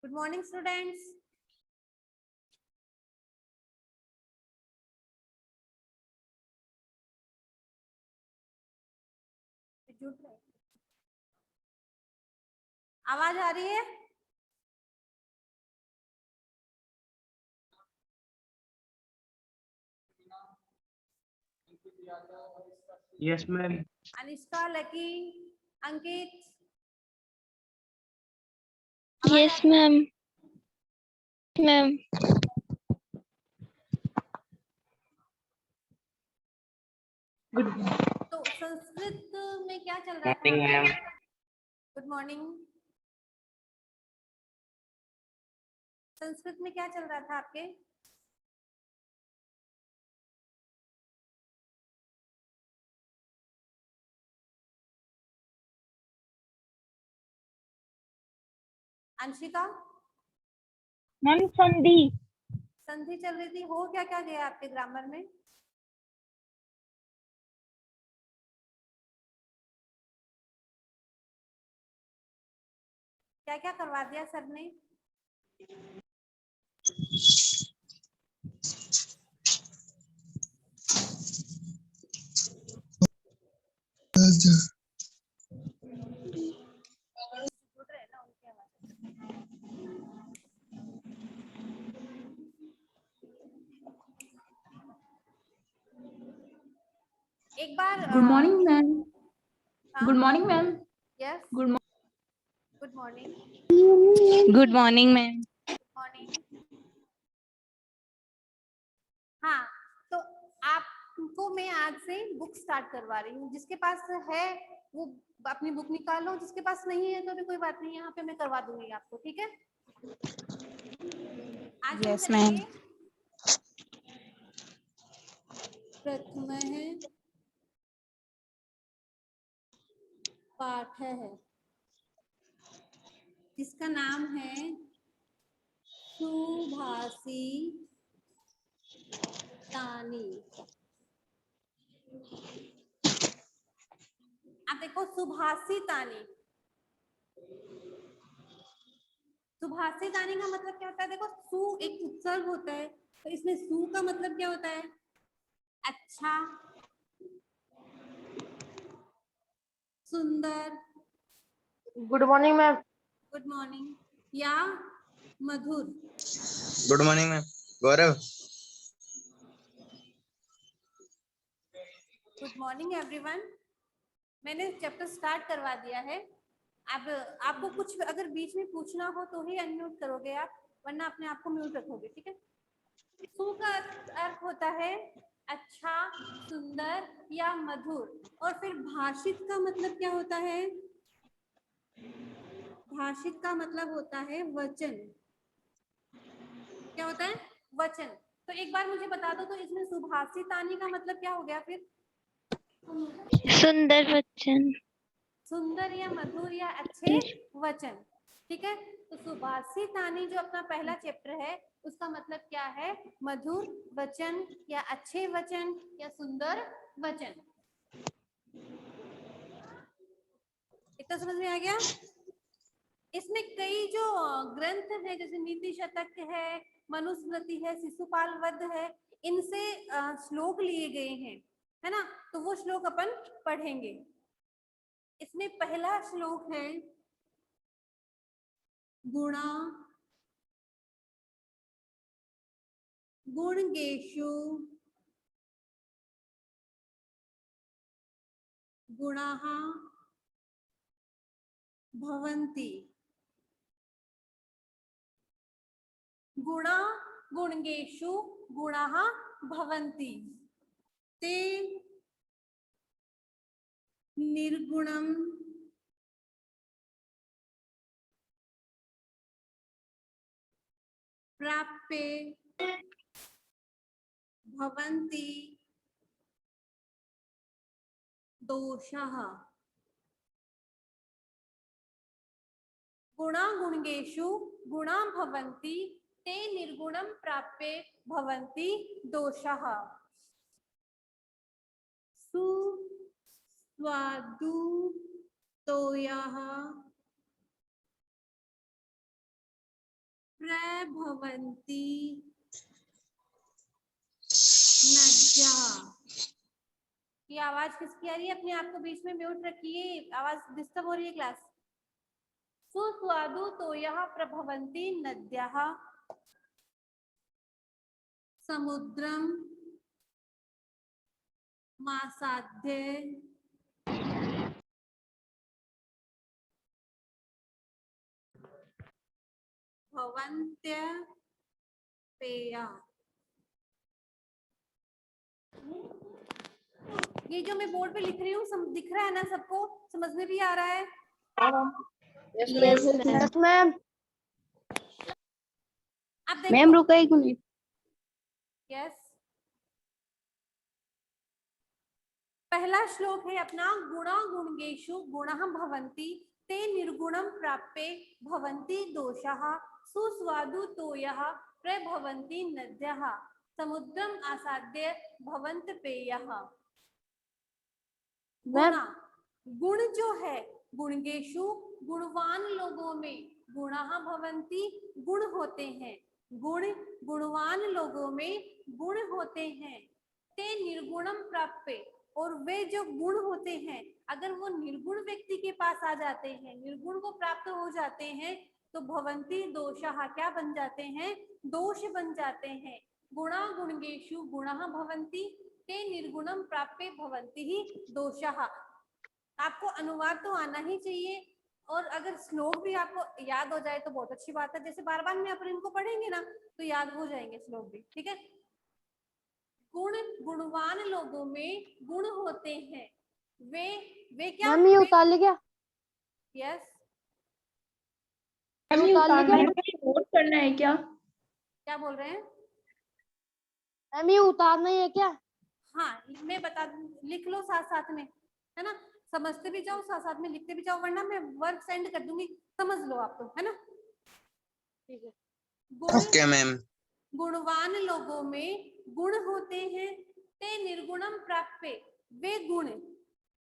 Good morning, students. आवाज आ रही है? Yes, ma'am. अनिष्का, लकी, अंकित। Yes, ma'am. Ma'am. तो संस्कृत में क्या चल रहा था? Morning, ma'am. Good morning. Sanskrit में क्या चल रहा था आपके? अंशिका, Ma'am, संधि। संधि चल रही थी। हो क्या क्या गया आपके ग्रामर में? क्या क्या करवा दिया सर ने? एक बार good morning ma'am. Good morning ma'am. Yes, good good morning. Good morning, ma'am. Morning. हाँ, तो आपको मैं आज से बुक स्टार्ट करवा रही हूँ। जिसके पास है वो अपनी बुक निकालो, जिसके पास नहीं है तो भी कोई बात नहीं, यहाँ पे मैं करवा दूंगी आपको। ठीक है? आज Yes, हम ma'am. करेंगे प्रथम पाठ है जिसका नाम है सुभाषी तानी। आप देखो, सुभाषी तानी। सुभाषी तानी का मतलब क्या होता है? देखो, सु एक उपसर्ग होता है, तो इसमें सु का मतलब क्या होता है? अच्छा, सुंदर। Good morning ma'am. Good morning. या मधुर। Good morning, ma'am. Gaurav. Good morning everyone. मैंने चैप्टर स्टार्ट करवा दिया है। अब आपको कुछ अगर बीच में पूछना हो तो ही अनम्यूट करोगे आप, वरना अपने आप को म्यूट रखोगे। ठीक है? सु का अर्थ होता है अच्छा, सुंदर या मधुर। और फिर भाषित का मतलब क्या होता है? भाषित का मतलब होता है वचन। क्या होता है? वचन। तो एक बार मुझे बता दो, तो इसमें सुभाषितानी का मतलब क्या हो गया फिर? सुंदर वचन। सुंदर या मधुर या अच्छे वचन। ठीक है? तो सुभाषितानी जो अपना पहला चैप्टर है, उसका मतलब क्या है? मधुर वचन या अच्छे वचन या सुंदर वचन। इतना समझ में आ गया? इसमें कई जो ग्रंथ है, जैसे नीति शतक है, मनुस्मृति है, शिशुपाल वध है, इनसे श्लोक लिए गए हैं, है ना? तो वो श्लोक अपन पढ़ेंगे। इसमें पहला श्लोक है गुणा गुणगेषु गुणाः भवन्ति। गुणा गुणगेषु गुणाः भवन्ति। ते निर्गुणं प्राप्ये भवन्ति दोषः। गुणा गुणगेषु गुणा भवन्ति, ते निर्गुणं प्राप्ये भवन्ति दोषः। सुस्वादु तोयः प्रभवन्ति नद्यः। ये आवाज किसकी आ रही है? अपने आप को बीच में म्यूट रखिए, आवाज डिस्टर्ब हो रही है क्लास। सुस्वादु तोयः प्रभवन्ति नद्यः समुद्रम मासाद्य भवन्त्य पेया। ये जो मैं बोर्ड पे लिख रही हूँ दिख रहा है ना सबको? समझ में भी आ रहा है? Yes, ma'am. आप देखो। मैम रुको एक मिनट। यस, पहला श्लोक है अपना, गुणा गुणगेषु गुणः भवन्ति ते निर्गुणं प्राप्ये भवन्ति दोषाः सुस्वादु तोयः प्रभवन्ति नद्यः समुद्रम आसाद्य भवन्त पेयः। गुणा, गुण जो है, गुणगेषु गुणवान लोगों में, गुणः भवन्ति गुण होते हैं, गुण गुणवान लोगों में गुण होते हैं, ते निर्गुणम प्राप्य, और वे जो गुण होते हैं अगर वो निर्गुण व्यक्ति के पास आ जाते हैं, निर्गुण को प्राप्त हो जाते हैं तो भवन्ति दोषाः, क्या बन जाते हैं? दोष बन जाते हैं। गुणा गुणगेषु गुणः भवन्ति ते निर्गुणम प्राप्य भवन्ति ही दोषाः। आपको अनुवाद तो आना ही चाहिए, और अगर श्लोक भी आपको याद हो जाए तो बहुत अच्छी बात है। जैसे बार बार में अपन इनको पढ़ेंगे ना तो याद हो जाएंगे श्लोक भी, ठीक है। गुण गुणवान लोगों में गुण होते हैं, वे क्या? मम्मी उतार ले क्या? यस, मम्मी उतार ले क्या? नोट करना है क्या? क्या बोल रहे हैं? मम्मी उतारना ही है क्या? हाँ, मैं बता दूं, लिख लो साथ साथ में, है ना, समझते भी जाओ साथ साथ में लिखते भी जाओ, वरना मैं वर्क सेंड कर दूंगी, समझ लो आप तो, है ना। ठीक है। Okay ma'am. गुणवान लोगों में गुण होते हैं, ते निर्गुणम प्राप्य, वे गुण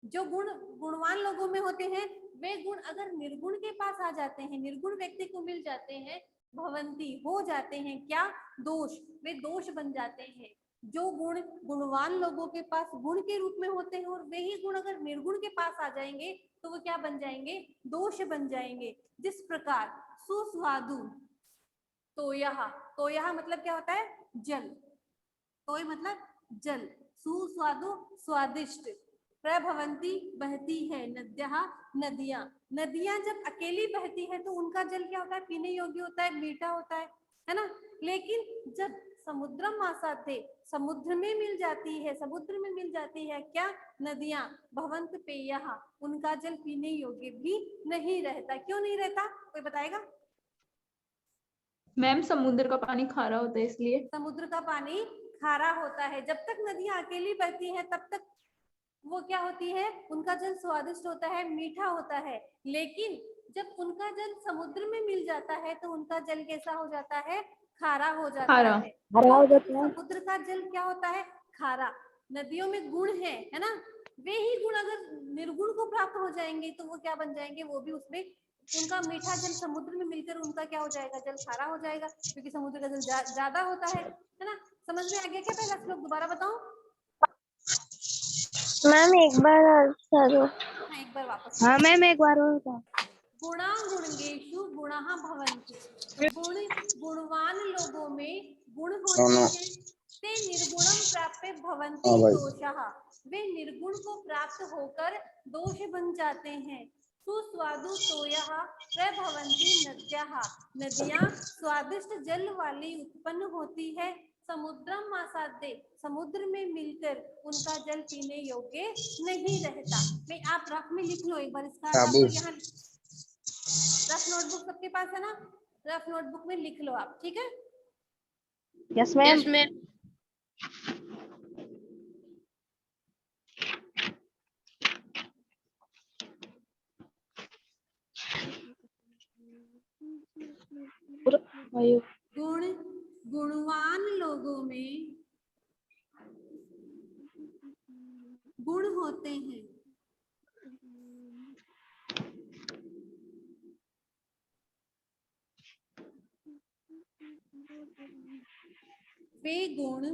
जो गुण गुणवान लोगों में होते हैं, वे गुण अगर निर्गुण के पास आ जाते हैं, निर्गुण व्यक्ति को मिल जाते हैं, भवंती हो जाते हैं क्या? दोष, वे दोष बन जाते हैं। जो गुण गुणवान लोगों के पास गुण के रूप में होते हैं और वे ही गुण अगर निर्गुण के पास आ जाएंगे तो वो क्या बन जाएंगे? दोष बन जाएंगे। जिस प्रकार सुस्वादु तोयः, तोयः मतलब क्या होता है? जल, तोय मतलब जल, सुस्वादु स्वादिष्ट, प्रभवंती बहती है, नद्यः नदियां, नदियां जब अकेली बहती है तो उनका जल क्या होता है? पीने योग्य होता है, मीठा होता है ना। लेकिन जब समुद्रम आसाद्य, समुद्र में मिल जाती है, समुद्र में मिल जाती है क्या? नदियां, भवंत पेयः, उनका जल पीने योग्य भी नहीं रहता। क्यों नहीं रहता? कोई बताएगा? मैम समुद्र का पानी खारा होता है इसलिए। समुद्र का पानी खारा होता है। जब तक नदियां अकेली बहती हैं तब तक वो क्या होती है? उनका जल स्वादिष्ट होता है, मीठा होता है। लेकिन जब उनका जल समुद्र में मिल जाता है तो उनका जल कैसा हो जाता है? खारा हो जाता खारा। है। समुद्र का जल क्या होता है? खारा। नदियों में गुण है ना, वे ही गुण अगर निर्गुण को प्राप्त हो जाएंगे तो वो क्या बन जाएंगे? वो भी उसमें, उनका मीठा जल समुद्र में मिलकर उनका क्या हो जाएगा? जल खारा हो जाएगा, क्योंकि समुद्र का जल ज्यादा होता है ना। समझ में आ गया क्या? पहला श्लोक दोबारा बताऊं? मैम एक बार करो। हाँ, एक बार वापस। हाँ मैम एक बार और बताओ। गुणा गुणगेषु गुणः भवन्ति, गुण गुणवान लोगों में गुण होते हैं, ते निर्गुणम प्राप्य भवन्ति दोषाः, वे निर्गुण को प्राप्त होकर दोष बन जाते हैं। सुस्वादु तोयः प्रभवन्ति नद्यः, नदियां स्वादिष्ट जल वाली उत्पन्न होती है। समुद्रम आसाद्य, समुद्र में मिलकर उनका जल पीने योग्य नहीं रहता। मैं आप रफ में लिख लो एक बार इसका, आपको यहाँ रफ नोटबुक सबके पास है ना? रफ नोटबुक में लिख लो आप, ठीक है। Yes ma'am. गुण गुणवान लोगों में गुण होते हैं, वे गुण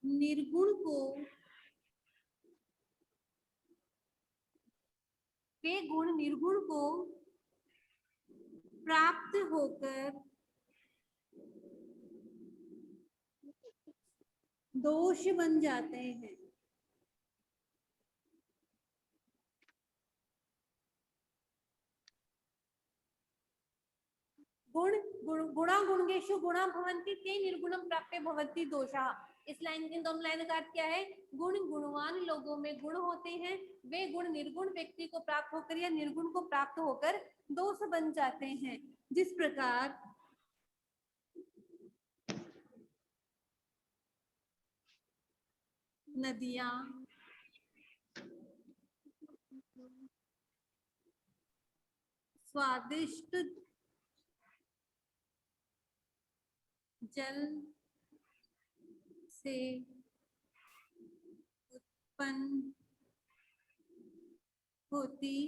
निर्गुण को प्राप्त होकर दोष बन जाते हैं। गुणा गुणगेषु गुणा भवन्ति ते निर्गुणं प्राप्य भवन्ति दोषाः। इस लाइन इन दोनों लाइन का अर्थ क्या है? गुणवान लोगों में गुण होते हैं, वे गुण निर्गुण व्यक्ति को प्राप्त होकर या निर्गुण को प्राप्त होकर दोष बन जाते हैं। जिस प्रकार नदियां स्वादिष्ट जल से उत्पन्न होती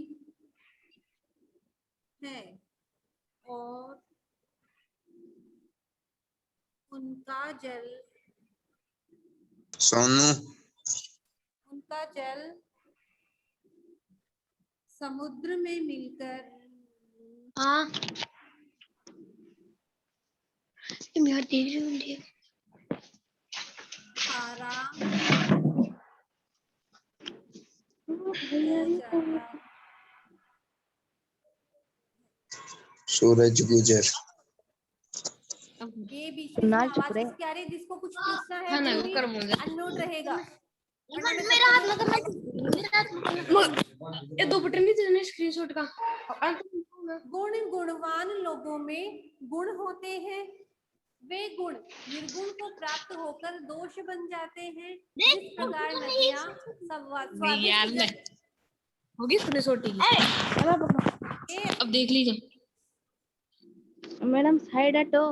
है और उनका जल समुद्र में मिलकर खारा हो जाता। सूरज गुजर। ये बीच में आवाज किसकी आ रही है? जिसको कुछ पूछना है अनम्यूट रहेगा। ये 2 बटन नहीं थे स्क्रीनशॉट का। गुणवान लोगों में गुण होते हैं, वे गुण निर्गुण को प्राप्त होकर दोष बन जाते हैं। जिस प्रकार नदियां होगी स्क्रीनशॉट अब देख लीजिए। मैडम साइड हटो,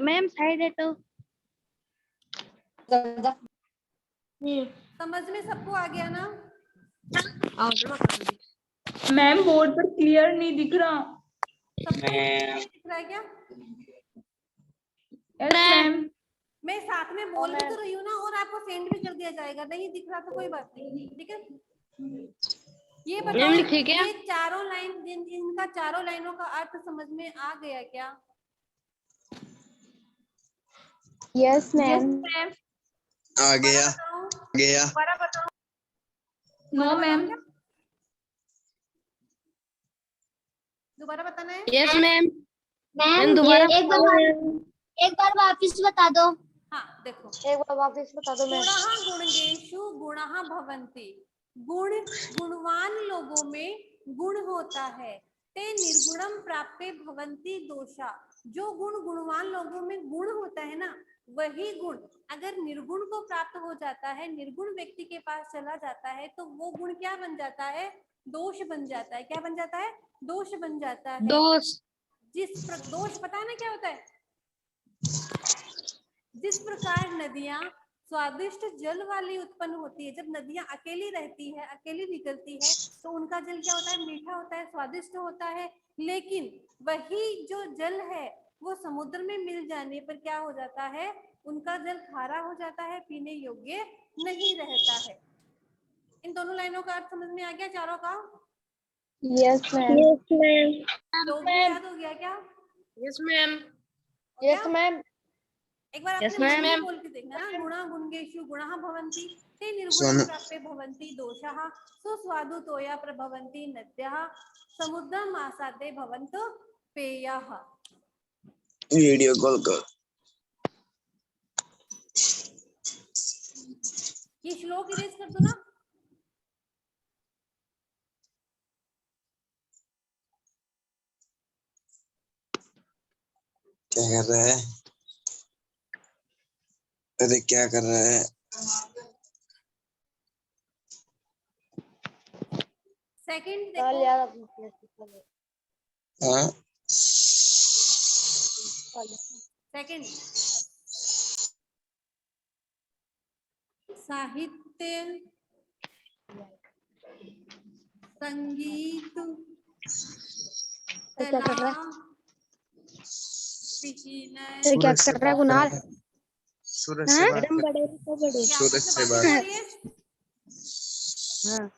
मैम साइड हटो। समझ में सबको आ गया ना? मैम बोर्ड पर क्लियर नहीं दिख रहा। सबको दिख रहा है क्या? Yes ma'am. मैं साथ में बोल भी तो रही हूँ ना, और आपको सेंड भी कर दिया जाएगा। नहीं दिख रहा तो कोई बात नहीं, ठीक है। ये बताओ, ये चारों लाइन इनका चारों लाइनों का अर्थ समझ में आ गया क्या? Yes ma'am. आ गया। दोबारा बताओ। No ma'am. दोबारा बताना है? Yes ma'am. मैम दोबारा एक बार वापस बता दो। हाँ देखो, एक बार वापस बता दो मैम। गुणः गुणगेषु गुणः भवन्ति। गुणवान लोगों में गुण होता है, ते निर्गुणम प्राप्य भवन्ति दोषा। जो गुणवान लोगों में गुण होता है ना, वही गुण अगर निर्गुण को प्राप्त हो जाता है, निर्गुण व्यक्ति के पास चला जाता है, तो वो गुण क्या बन जाता है? दोष बन जाता है। क्या बन जाता है? दोष बन जाता है। दोष दोष पता है ना क्या होता है? जिस प्रकार नदियां स्वादिष्ट जल वाली उत्पन्न होती है, जब नदियां अकेली रहती है, अकेली निकलती है, तो उनका जल क्या होता है? मीठा होता है, स्वादिष्ट होता है। लेकिन वही जो जल है वो समुद्र में मिल जाने पर क्या हो जाता है? उनका जल खारा हो जाता है, पीने योग्य नहीं रहता है। इन दोनों लाइनों का अर्थ समझ में आ गया चारों का? Yes ma'am. लोग भी याद हो गया क्या? Yes ma'am. Yes ma'am. एक बार Yes, अपने मन में ma'am. बोल के देखना ना। गुणा गुणगेषु गुणः भवन्ति, ते निर्गुणं प्राप्य भवन्ति दोषाः, सुस्वादु तोया प्रभवन्ति नद्यः, समुद्रम् आसादे भवन्तो पेयः। वीडियो कॉल कर। ये श्लोक इरेज कर दो ना। क्या कर रहा है? अरे क्या कर रहा है? सेकंड चल देखो। यार हाँ सेकंड, साहित्य, संगीत, कला, विहीनः। फिर क्या कर रहा है कुणाल? सूरज से बात कर। बड़े तो बड़े। क्या सूरज से बात कर रही है? हाँ।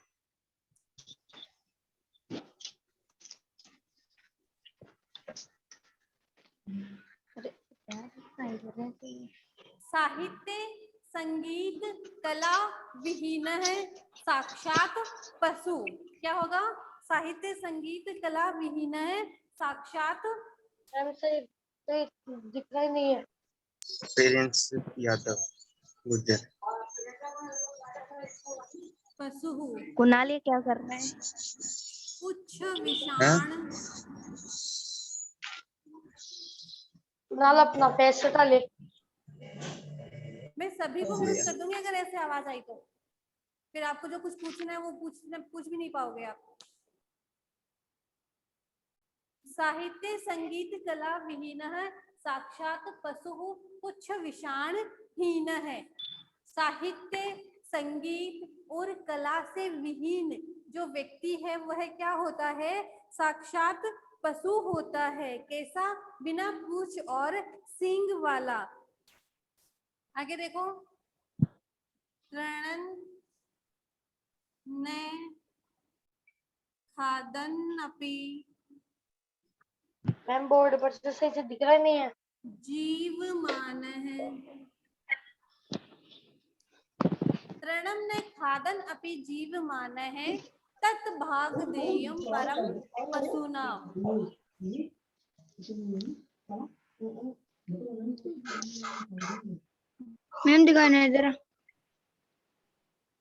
साहित्य संगीत कला विहीन है साक्षात पशु। क्या होगा? साहित्य संगीत कला विहीन है साक्षात मैम से दिख रहा ही नहीं है। पेरेंट्स यादव गुज्जर। पशु। कुणाल ये क्या कर रहा है? उच्च विषाण कुणाल अपना फेस हटा ले। मैं सभी को म्यूट कर दूंगी अगर ऐसे आवाज आई तो। फिर आपको जो कुछ पूछना है वो पूछ भी नहीं पाओगे आप। साहित्य संगीत कला विहीन है साक्षात पशु पुच्छ विषाण हीन है। साहित्य संगीत और कला से विहीन जो व्यक्ति है वह क्या होता है? साक्षात पशु होता है। कैसा? बिना पूंछ और सींग वाला। आगे देखो। तृणं ने खादन्नपि मैम बोर्ड पर से सही से दिख रहा ही नहीं है। जीवमानः। तृणं ने खादन् अपि जीवमानः तत् भागधेयं परम पशूनाम्। मैम दिखाना है जरा।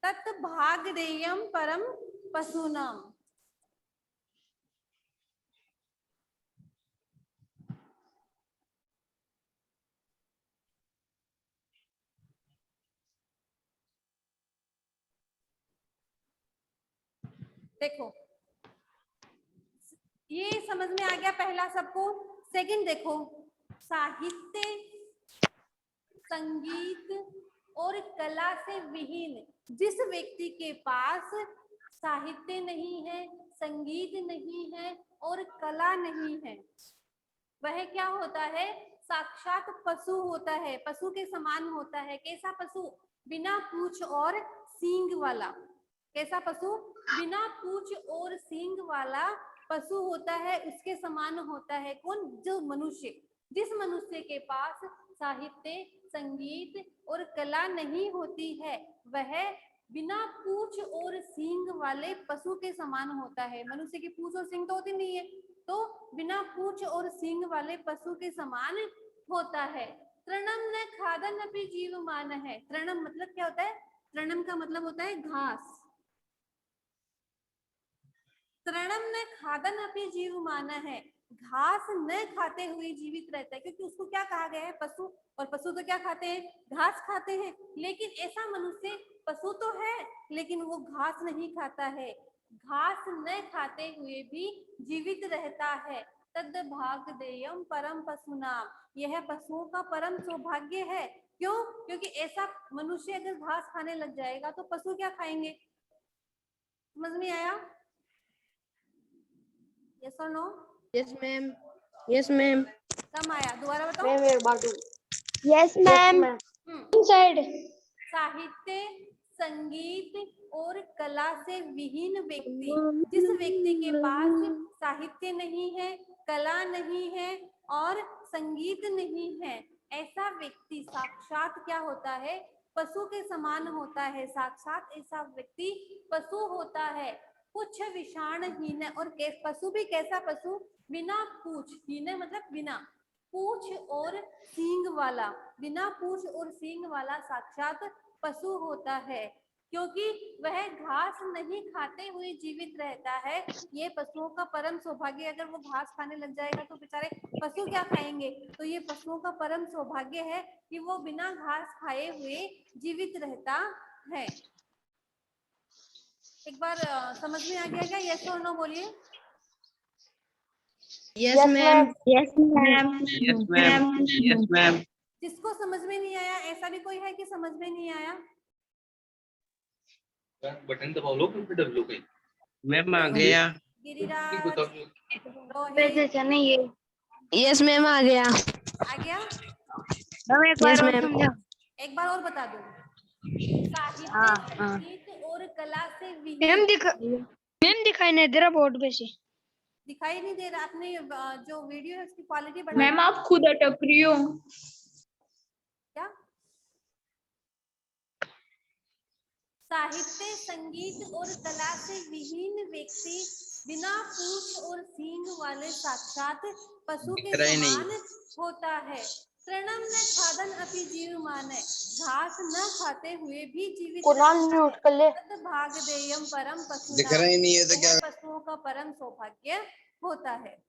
तत् भागधेयं परम पशूनाम्। देखो ये समझ में आ गया पहला सबको। सेकंड देखो। साहित्य संगीत और कला से विहीन जिस व्यक्ति के पास साहित्य नहीं है, संगीत नहीं है और कला नहीं है वह क्या होता है? साक्षात पशु होता है। पशु के समान होता है। कैसा पशु? बिना पूंछ और सींग वाला। कैसा पशु? बिना पूंछ और सींग वाला पशु होता है। उसके समान होता है कौन? जो मनुष्य। जिस मनुष्य के पास साहित्य संगीत और कला नहीं होती है वह बिना पूंछ और सींग वाले पशु के समान होता है। मनुष्य की पूंछ और सींग तो होती नहीं है, तो बिना पूंछ और सींग वाले पशु के समान होता है। तृणम न खादन अपि जीवमान है। तृणम मतलब क्या होता है? तृणम का मतलब होता है घास। तृणम न खादन अपि जीवमान है। घास न खाते हुए जीवित रहता है क्योंकि उसको क्या कहा गया है? पशु। और पशु तो क्या खाते हैं? घास खाते हैं। लेकिन ऐसा मनुष्य पशु तो है लेकिन वो घास नहीं खाता है। घास न खाते हुए भी जीवित रहता है। तद भागधेयम परम पशुनाम। यह पशुओं का परम सौभाग्य है। क्यों? क्योंकि ऐसा मनुष्य अगर घास खाने लग जाएगा तो पशु क्या खाएंगे? समझ में आया? यस और no? Yes ma'am. Yes ma'am. कम आया? दोबारा बताओ। मैम एक बार दो। Yes ma'am. साइड। साहित्य संगीत और कला से विहीन व्यक्ति जिस व्यक्ति के पास साहित्य नहीं है, कला नहीं है और संगीत नहीं है ऐसा व्यक्ति साक्षात क्या होता है? पशु के समान होता है। साक्षात ऐसा व्यक्ति पशु होता है। पुच्छ विषाणहीन। और पशु भी कैसा पशु? बिना पूंछ। हीन मतलब बिना पूंछ और सींग वाला। बिना पूंछ और सींग वाला साक्षात पशु होता है क्योंकि वह घास नहीं खाते हुए जीवित रहता है। ये पशुओं का परम सौभाग्य। अगर वो घास खाने लग जाएगा तो बेचारे पशु क्या खाएंगे? तो ये पशुओं का परम सौभाग्य है कि वो बिना घास खाए हुए जीवित रहता है। एक बार समझ में आ गया क्या? यस और नो बोलिए। Yes ma'am. Yes ma'am. Yes ma'am. Yes ma'am. जिसको समझ में नहीं आया ऐसा भी कोई है कि समझ में नहीं आया? बटन दबाओ लो फिर डब्ल्यू पे। मैम आ गया। गिरिराज, रोहित, नहीं ये यस मैम आ गया। आ गया? Yes ma'am. एक बार और बता दो। साहित्य, संगीत और कला से मैम विहीन। दिखाई नहीं दे रहा बोर्ड पे से। दिखाई नहीं दे रहा? आपने जो वीडियो है उसकी क्वालिटी बढ़ा मैम आप खुद अटक रही हो। क्या? साहित्य, संगीत और कला से विहीन व्यक्ति बिना पूंछ और सींग वाले साक्षात पशु के दिख रहा ही नहीं। समान होता है। तृणम न खादन अपि जीवमान है, घास न खाते हुए भी जीवित कुरान रहता म्यूट है। कर ले। तत् भागदेयम परम पशु दिख रहा ही नहीं है तो क्या? पशुओं का परम सौभाग्य होता है।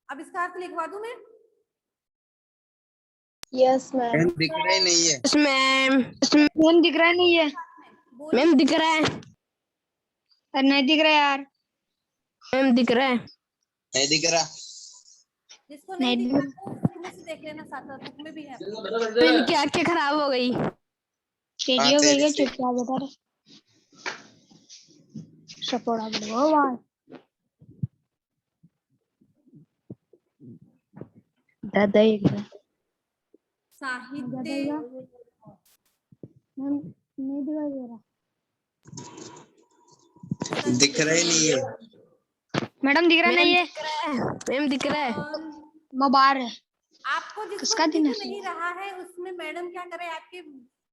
अब इसका अर्थ लिखवा दूं मैं? Yes ma'am. दिख रहा ही नहीं है। मैम दिख रहा नहीं है। बोलिए। मैम दिख रहा है। पर नहीं दिख रहा यार। मैम दिख रहा है। नहीं दिख रहा। जिसको नहीं दिख रहा वो बुक में से देख लेना, साथ साथ बुक में भी है। इनकी आंखें खराब हो गई। तेरी हो गई है, चुपचाप बैठा रहे। सपोड़ा बोलो वाह। दादा एक साहित्य, मैम नहीं दिखाई दे रहा। दिख रहा ही नहीं है। मैडम दिख रहा नहीं है। मैम दिख रहा है। और वो बाहर है। आपको जिसको किसका दिख दिन है? नहीं रहा है उसमें मैडम क्या करे, आपके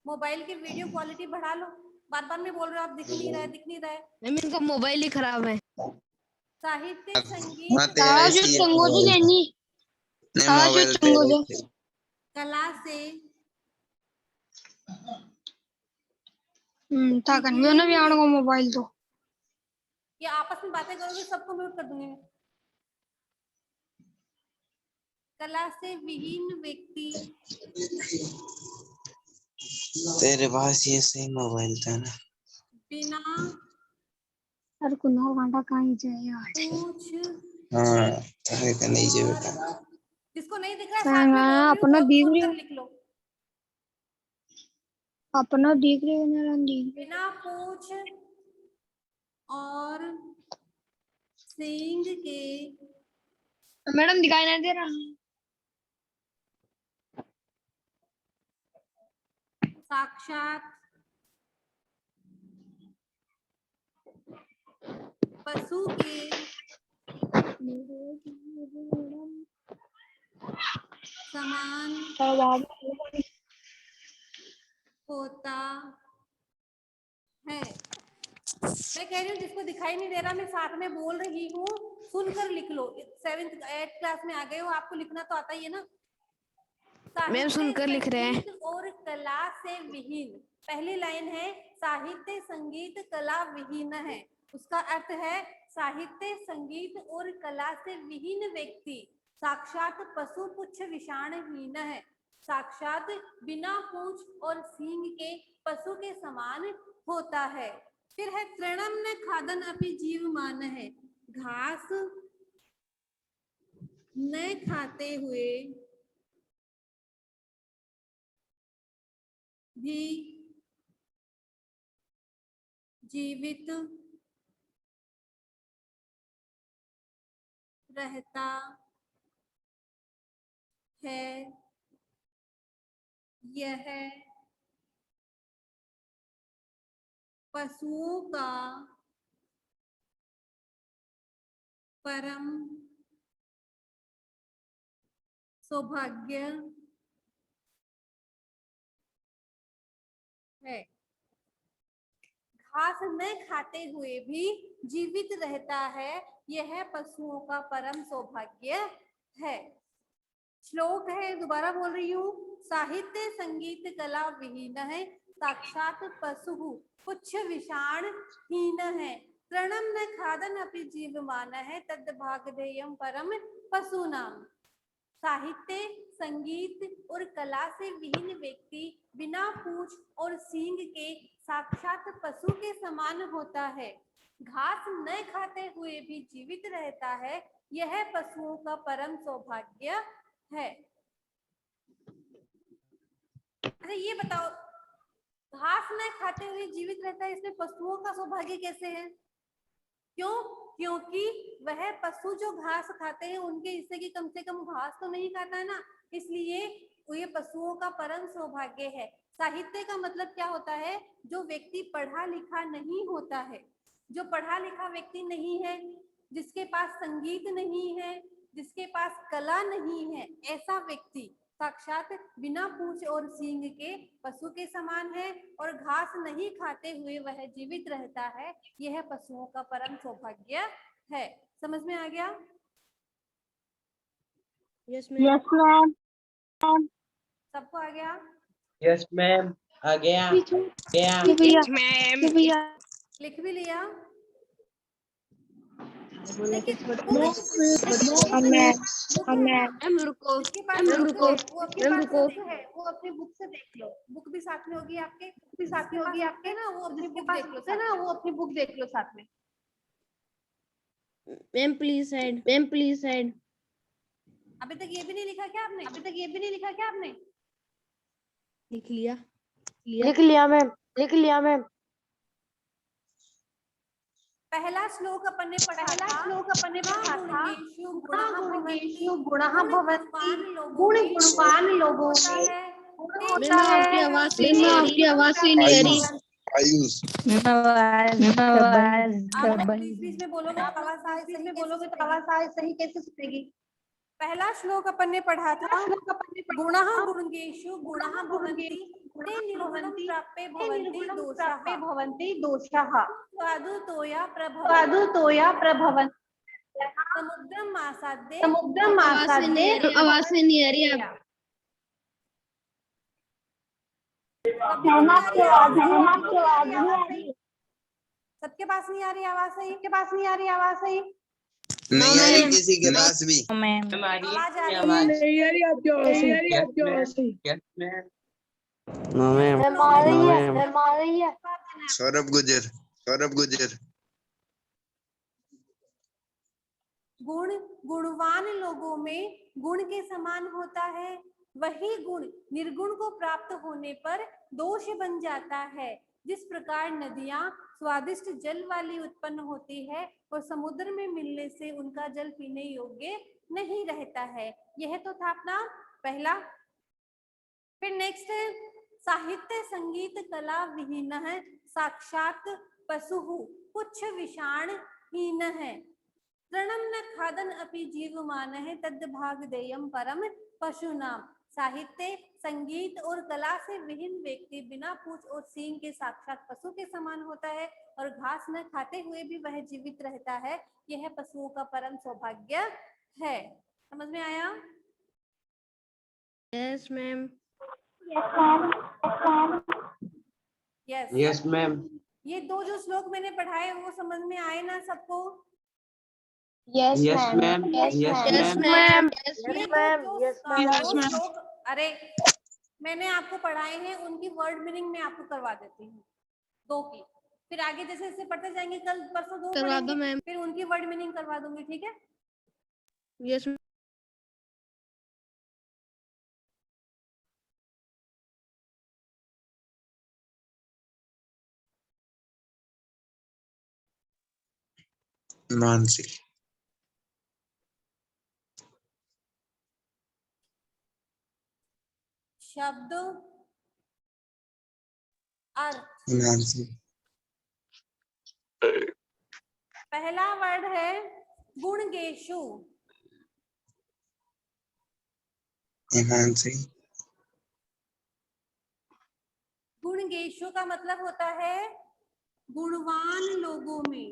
मोबाइल की वीडियो क्वालिटी बढ़ा लो। बार बार में बोल रहे हो आप दिख नहीं रहा है, दिख नहीं रहा है। मैम इनका मोबाइल ही खराब है। साहित्य, हाँ संगीत, तेरा आवाज ऐसी है चंगोदी मोबाइल। लेनी। नहीं आवाज मोबाइल चंगोदी। तेरा। कला से ताकन भी ना भी आने को मोबाइल तो। ये आपस में बातें करोगे सबको म्यूट कर दूंगी मैं। कला से विहीन व्यक्ति तेरे पास ये सही मोबाइल था ना। बिना अरे कुना घंटा कहीं जाए यार। पूछ हाँ तेरे का नहीं जे बेटा। जिसको नहीं दिख रहा है साथ में बोल रही हूँ, अपना बहुत दिख सुनकर रही लिख लो। अपना दिख रही है ना दिख। बिना पूछ और सींग के मैडम दिखाई नहीं दे रहा। साक्षात पशु के समान होता है। मैं कह रही हूँ जिसको दिखाई नहीं दे रहा मैं साथ में बोल रही हूँ, सुनकर लिख लो। 7th 8th क्लास में आ गए हो, आपको लिखना तो आता ही है ना। मैम सुनकर लिख रहे हैं। संगीत और कला से विहीन, पहली लाइन है साहित्य संगीत कला विहीन है। उसका अर्थ है साहित्य संगीत और कला से विहीन व्यक्ति साक्षात पशु पुच्छ विषाणहीन है, साक्षात बिना पूंछ और सींग के पशु के समान होता है। फिर है तृणम न खादन अपि जीवमान है, घास न खाते हुए भी जीवित रहता है। यह पशुओं का परम सौभाग्य है। घास न खाते हुए भी जीवित रहता है, यह पशुओं का परम सौभाग्य है। श्लोक है, दोबारा बोल रही हूँ। साहित्य संगीत कला विहीन है, साक्षात पशु पुच्छ विषाण हीन है, तृणम न खादन अपि जीवमान है, तद भागधेयम परम पशु नाम। साहित्य संगीत और कला से विहीन व्यक्ति बिना पूंछ और सींग के साक्षात पशु के समान होता है, घास न खाते हुए भी जीवित रहता है, यह पशुओं का परम सौभाग्य है। अच्छा ये बताओ, घास न खाते हुए जीवित रहता है, इसमें पशुओं का सौभाग्य कैसे है? क्यों? क्योंकि वह पशु जो घास खाते हैं उनके हिस्से की कम से कम घास तो नहीं खाता है ना, इसलिए ये पशुओं का परम सौभाग्य है। साहित्य का मतलब क्या होता है? जो व्यक्ति पढ़ा लिखा नहीं होता है, जो पढ़ा लिखा व्यक्ति नहीं है, जिसके पास संगीत नहीं है, जिसके पास कला नहीं है, ऐसा व्यक्ति साक्षात बिना पूंछ और सींग के पशु के समान है और घास नहीं खाते हुए वह जीवित रहता है। यह पशुओं का परम सौभाग्य है। समझ में आ गया? Yes ma'am. सबको आ गया? यस मैम, आ गया गया। लिख भी लिया? रुको जिसके पास बुक है, वो अपने पास बुक है, वो अपनी बुक से देख लो। बुक भी साथ में होगी आपके, बुक भी साथ में होगी आपके ना, वो अपनी बुक देख लो है ना, वो अपनी बुक देख लो साथ में। Ma'am please side. अभी तक ये भी नहीं लिखा क्या आपने? अभी तक ये भी नहीं लिखा क्या आपने? लिख लिया मैम। पहला श्लोक अपन ने पढ़ा था, गुणः भवन्ति गुणवान लोगों में मैम आपकी आवाज सही नहीं आ रही। आयुष आप बीच में बोलोगे तो आवाज सही कैसे सुनेगी? पहला श्लोक अपन ने पढ़ा था, गुणः गुणेषु गुणः भवन्ति ते निर्गुणं प्राप्ये भवन्ति दोषाः स्वादुतोया प्रभवन्ति समुद्रम् आसाद्य आवाज से नहीं आ रही आप। सबके पास नहीं आ रही आवाज सही? के पास नहीं आ रही आवाज सही? नहीं आ रही किसी के पास भी। आवाज आ रही है? No ma'am. आ रही है। सौरभ गुजर गुण गुणवान लोगों में गुण के समान होता है, वही गुण निर्गुण को प्राप्त होने पर दोष बन जाता है। जिस प्रकार नदियां स्वादिष्ट जल वाली उत्पन्न होती है और समुद्र में मिलने से उनका जल पीने योग्य नहीं रहता है। यह तो था अपना पहला। फिर नेक्स्ट है, साहित्य संगीत कला विहीन है साक्षात पशु पुच्छ विषाण हीन है तृणम न खादन अपि जीवमान है तद भाग देयम परम पशु नाम। साहित्य संगीत और कला से विहीन व्यक्ति बिना पूंछ और सींग के साक्षात पशु के समान होता है और घास न खाते हुए भी वह जीवित रहता है। यह पशुओं का परम सौभाग्य है। समझ में आया? Yes ma'am. Yes ma'am. ये दो जो श्लोक मैंने पढ़ाए वो समझ में आए ना सबको? Yes ma'am. अरे मैंने आपको पढ़ाए हैं उनकी वर्ड मीनिंग में आपको करवा देती हूँ दो की, फिर आगे जैसे जैसे पढ़ते जाएंगे कल परसों दो करवा दो मैम। फिर उनकी वर्ड मीनिंग करवा दूंगी, ठीक है? यस मानसी शब्द अर्थ। मानसी पहला वर्ड है गुणगेशु। मानसी गुणगेशु का मतलब होता है गुणवान लोगों में।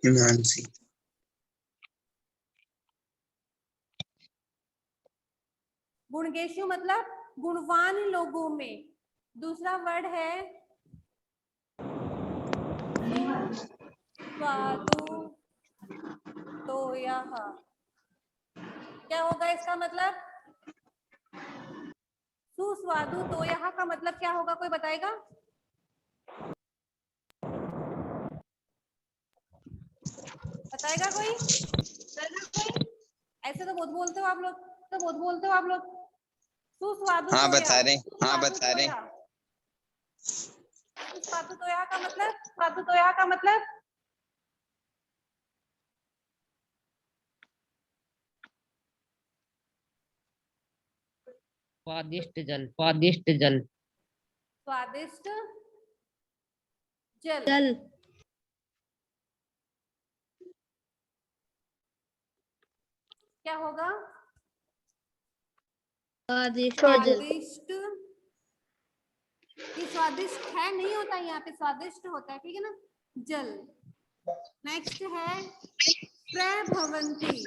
मानसी गुणगेशु मतलब गुणवान लोगों में। दूसरा वर्ड है स्वादु तोयः। क्या होगा इसका मतलब? सुस्वादु तोयः का मतलब क्या होगा, कोई बताएगा? बताएगा कोई? ऐसे तो बहुत बोलते हो आप लोग, सुस्वादु हाँ तोया। बता रहे। स्वादुतोया का मतलब स्वादिष्ट जल, स्वादिष्ट जल। स्वादिष्ट जल। जल। क्या होगा? स्वादिष्ट जल। स्वादिष्ट। ये स्वादिष्ट है नहीं होता, यहाँ पे स्वादिष्ट होता है, ठीक है ना। जल। नेक्स्ट है प्रभवंती,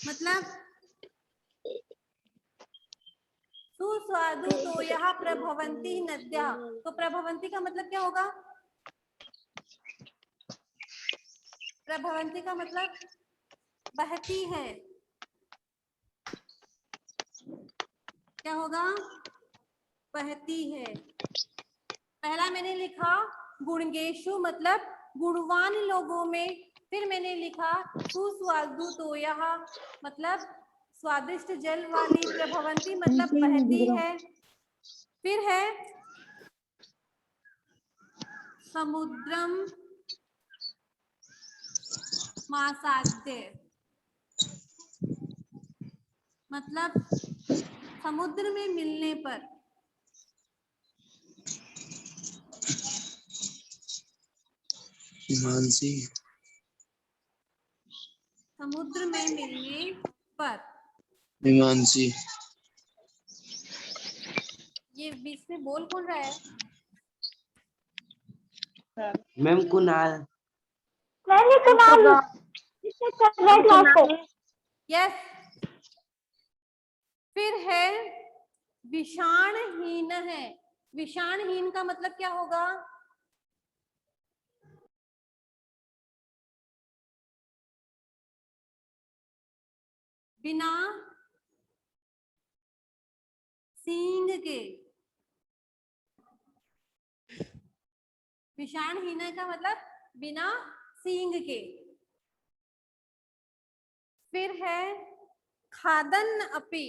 मतलब सुस्वादु तो यहाँ प्रभवंती नद्या। तो प्रभवंती का मतलब क्या होगा? प्रभवंती का मतलब बहती है। क्या होगा? बहती है। पहला मैंने लिखा गुणगेशु, मतलब गुणवान लोगों में। फिर मैंने लिखा सुस्वादु तो यहाँ मतलब स्वादिष्ट जल वाली। प्रभवंती मतलब बहती है। फिर है समुद्रम मासाद्य, मतलब समुद्र में मिलने पर। मानसी समुद्र में मिलने पर। मीमांसी। ये बीच में बोल कौन रहा है? मैम कुणाल। यस। फिर है विषाणहीन है। विषाणहीन का मतलब क्या होगा? बिना सींग के। विषाणहीन का मतलब बिना सींग के। फिर है खादन अपी,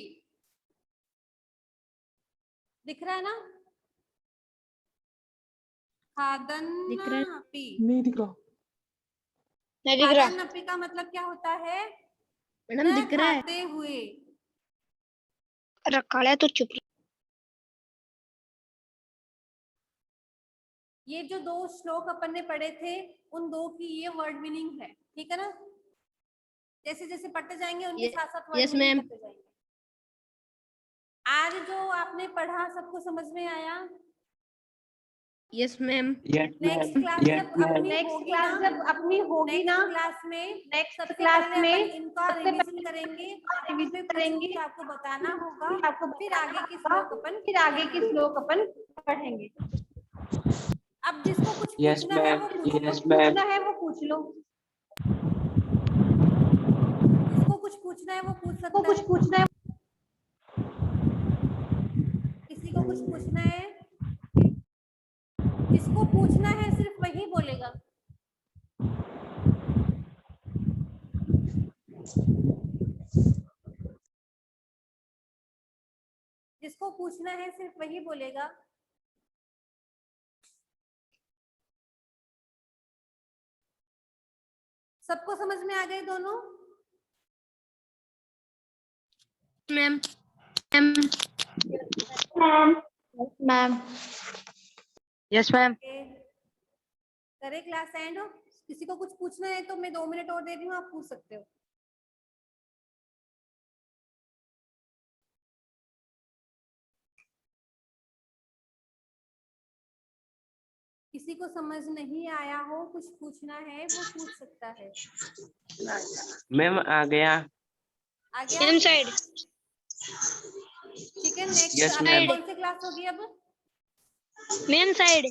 दिख रहा है ना? खादन दिख रहा है? अपी। नहीं दिख रहा। नहीं दिख रहा। खादन अपी का मतलब क्या होता है? मैडम न दिख रहा है? खाते हुए। रखा है तो चुप। ये जो दो श्लोक अपन ने पढ़े थे, उन दो की ये वर्ड मीनिंग है, ठीक है ना। जैसे जैसे पढ़ते जाएंगे उनके साथ साथ वर्ड यस मीनिंग मैम। करते जाएंगे। आज जो आपने पढ़ा सबको समझ में आया? Yes ma'am. नेक्स्ट क्लास जब अपनी होगी ना, क्लास में सबसे पहले अपन इनका रिवीजन करेंगे। आपको पूछ के आपको बताना होगा, फिर आगे की श्लोक अपन पढ़ेंगे। अब जिसको कुछ पूछना है वो पूछ लो। जिसको कुछ पूछना है वो पूछ सकता है। किसी को कुछ पूछना है? जिसको पूछना है सिर्फ वही बोलेगा। जिसको पूछना है सिर्फ वही बोलेगा। सबको समझ में आ गए दोनों? मैम। मैम। Yes ma'am. करे क्लास एंड। किसी को कुछ पूछना है तो मैं 2 मिनट और दे रही हूँ, आप पूछ सकते हो। किसी को समझ नहीं आया हो, कुछ पूछना है वो पूछ सकता है। मैम आ गया। आ गया? Same side. ठीक है। नेक्स्ट Yes, आपकी ma'am. कौन सी क्लास होगी अब? Main side.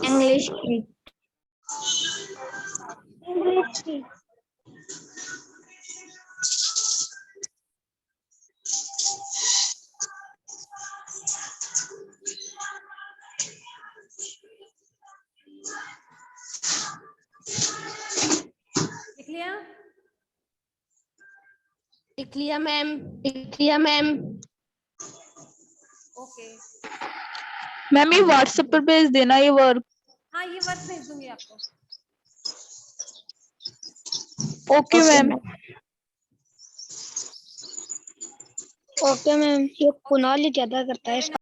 इंग्लिश की। लिख लिया? लिख लिया मैम। ओके। ओके मैम ये व्हाट्सएप पर भेज देना ये वर्क। हाँ ये वर्क भेज दूंगी आपको। Okay ma'am. Okay ma'am. ये कुणाल ही ज्यादा करता है।